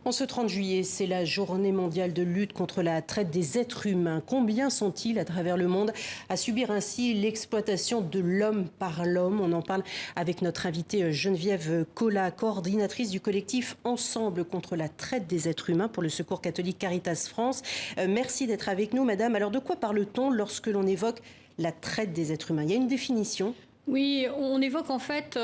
En ce 30 juillet, c'est la journée mondiale de lutte contre la traite des êtres humains. Combien sont-ils à travers le monde à subir ainsi l'exploitation de l'homme par l'homme? On en parle avec notre invitée Geneviève Collat, coordinatrice du collectif Ensemble contre la traite des êtres humains pour le Secours catholique Caritas France. Merci d'être avec nous, madame. Alors, de quoi parle-t-on lorsque l'on évoque la traite des êtres humains? Il y a une définition? Oui, on évoque en fait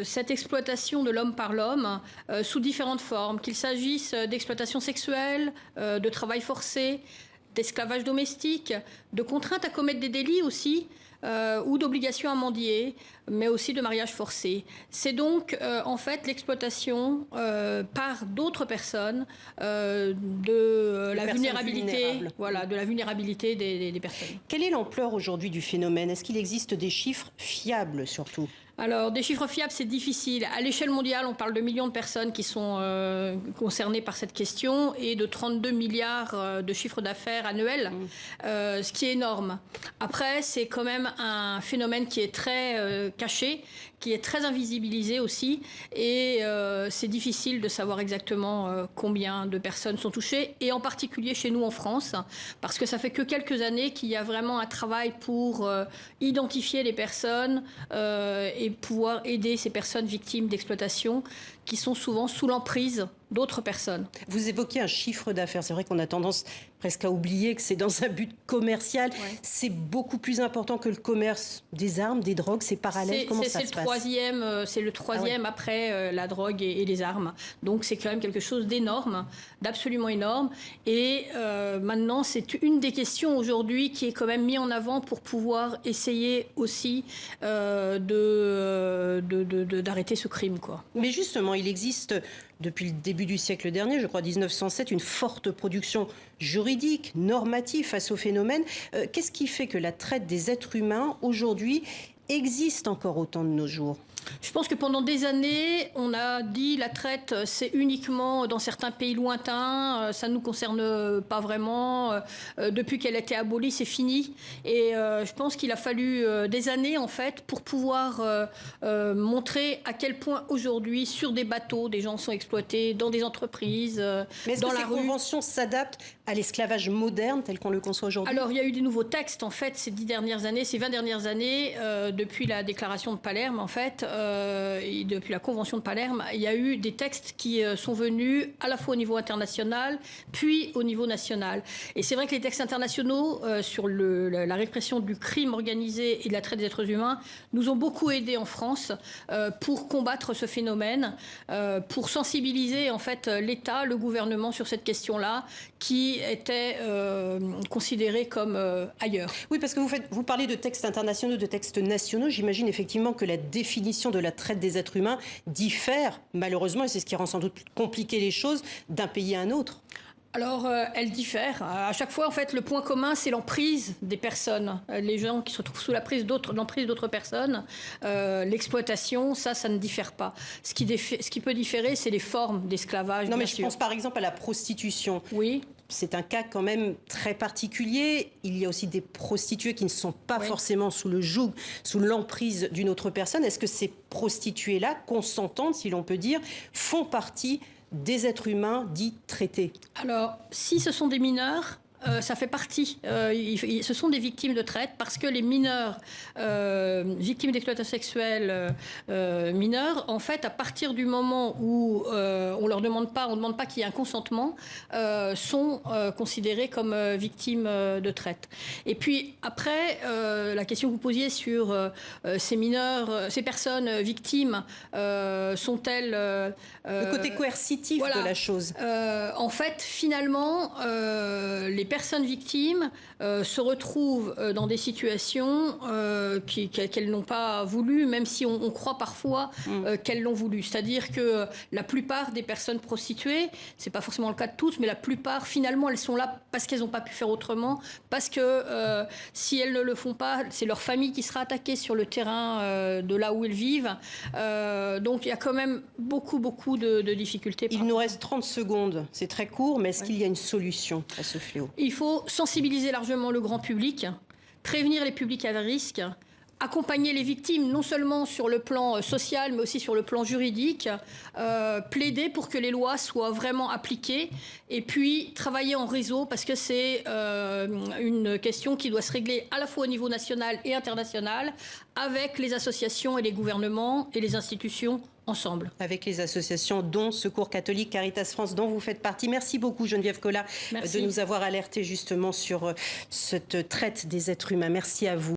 cette exploitation de l'homme par l'homme sous différentes formes, qu'il s'agisse d'exploitation sexuelle, de travail forcé, d'esclavage domestique, de contraintes à commettre des délits aussi, ou d'obligations à mendier, mais aussi de mariage forcé. C'est donc en fait l'exploitation par d'autres personnes de la vulnérabilité, voilà, de la vulnérabilité des personnes. Quelle est l'ampleur aujourd'hui du phénomène? Est-ce qu'il existe des chiffres fiables surtout? Alors, des chiffres fiables, c'est difficile. À l'échelle mondiale, on parle de millions de personnes qui sont concernées par cette question et de 32 milliards de chiffre d'affaires annuel, ce qui est énorme. Après, c'est quand même un phénomène qui est très caché, qui est très invisibilisé aussi, et c'est difficile de savoir exactement combien de personnes sont touchées, et en particulier chez nous en France, parce que ça fait que quelques années qu'il y a vraiment un travail pour identifier les personnes et pouvoir aider ces personnes victimes d'exploitation qui sont souvent sous l'emprise d'autres personnes. Vous évoquez un chiffre d'affaires. C'est vrai qu'on a tendance presque à oublier que c'est dans un but commercial. Ouais. C'est beaucoup plus important que le commerce des armes, des drogues. C'est parallèle. Comment ça se passe? C'est le troisième après la drogue et les armes. Donc c'est quand même quelque chose d'énorme, d'absolument énorme. Et maintenant, c'est une des questions aujourd'hui qui est quand même mise en avant pour pouvoir essayer aussi d'arrêter ce crime, quoi. Mais justement, il existe depuis le début du siècle dernier, je crois 1907, une forte production juridique, normative face au phénomène. Qu'est-ce qui fait que la traite des êtres humains aujourd'hui existe encore autant de nos jours? Je pense que pendant des années, on a dit la traite, c'est uniquement dans certains pays lointains, ça ne nous concerne pas vraiment. Depuis qu'elle a été abolie, c'est fini. Et je pense qu'il a fallu des années, en fait, pour pouvoir montrer à quel point aujourd'hui, sur des bateaux, des gens sont exploités, dans des entreprises, mais est-ce dans que la rue. Ces conventions s'adaptent à l'esclavage moderne tel qu'on le conçoit aujourd'hui? Alors, il y a eu des nouveaux textes, en fait, ces 20 dernières années, depuis la déclaration de Palerme, en fait, et depuis la Convention de Palerme, il y a eu des textes qui sont venus à la fois au niveau international, puis au niveau national. Et c'est vrai que les textes internationaux sur la répression du crime organisé et de la traite des êtres humains nous ont beaucoup aidés en France pour combattre ce phénomène, pour sensibiliser en fait l'État, le gouvernement sur cette question-là, qui était considérée comme ailleurs. Oui, parce que vous parlez de textes internationaux, de textes nationaux. J'imagine effectivement que la définition de la traite des êtres humains diffère, malheureusement, et c'est ce qui rend sans doute compliqué les choses, d'un pays à un autre. Alors, elle diffère. À chaque fois, en fait, le point commun, c'est l'emprise des personnes. Les gens qui se retrouvent sous l'emprise d'autres personnes, l'exploitation, ça ne diffère pas. Ce qui peut différer, c'est les formes d'esclavage. Non, mais je pense par exemple à la prostitution. Oui. C'est un cas quand même très particulier. Il y a aussi des prostituées qui ne sont pas forcément sous le joug, sous l'emprise d'une autre personne. Est-ce que ces prostituées-là, consentantes, si l'on peut dire, font partie des êtres humains dits traités? Alors, si ce sont des mineurs, ça fait partie. Ce sont des victimes de traite parce que les mineurs, victimes d'exploitation sexuelle mineurs, en fait, à partir du moment où on ne demande pas qu'il y ait un consentement, sont considérés comme victimes de traite. Et puis après, la question que vous posiez sur ces mineurs, ces personnes victimes, sont-elles... le côté coercitif de la chose. En fait, finalement, les personnes victimes se retrouvent dans des situations qu'elles n'ont pas voulu, même si on croit parfois qu'elles l'ont voulu. C'est-à-dire que la plupart des personnes prostituées, c'est pas forcément le cas de toutes, mais la plupart, finalement, elles sont là parce qu'elles n'ont pas pu faire autrement, parce que si elles ne le font pas, c'est leur famille qui sera attaquée sur le terrain de là où elles vivent. Donc il y a quand même beaucoup de difficultés. Il nous reste 30 secondes, c'est très court, mais est-ce qu'il y a une solution à ce fléau? Il faut sensibiliser largement le grand public, prévenir les publics à risque, accompagner les victimes, non seulement sur le plan social, mais aussi sur le plan juridique, plaider pour que les lois soient vraiment appliquées, et puis travailler en réseau, parce que c'est une question qui doit se régler à la fois au niveau national et international, avec les associations et les gouvernements et les institutions ensemble. Avec les associations dont Secours catholique, Caritas France, dont vous faites partie. Merci beaucoup Geneviève Collat de nous avoir alertés justement sur cette traite des êtres humains. Merci à vous.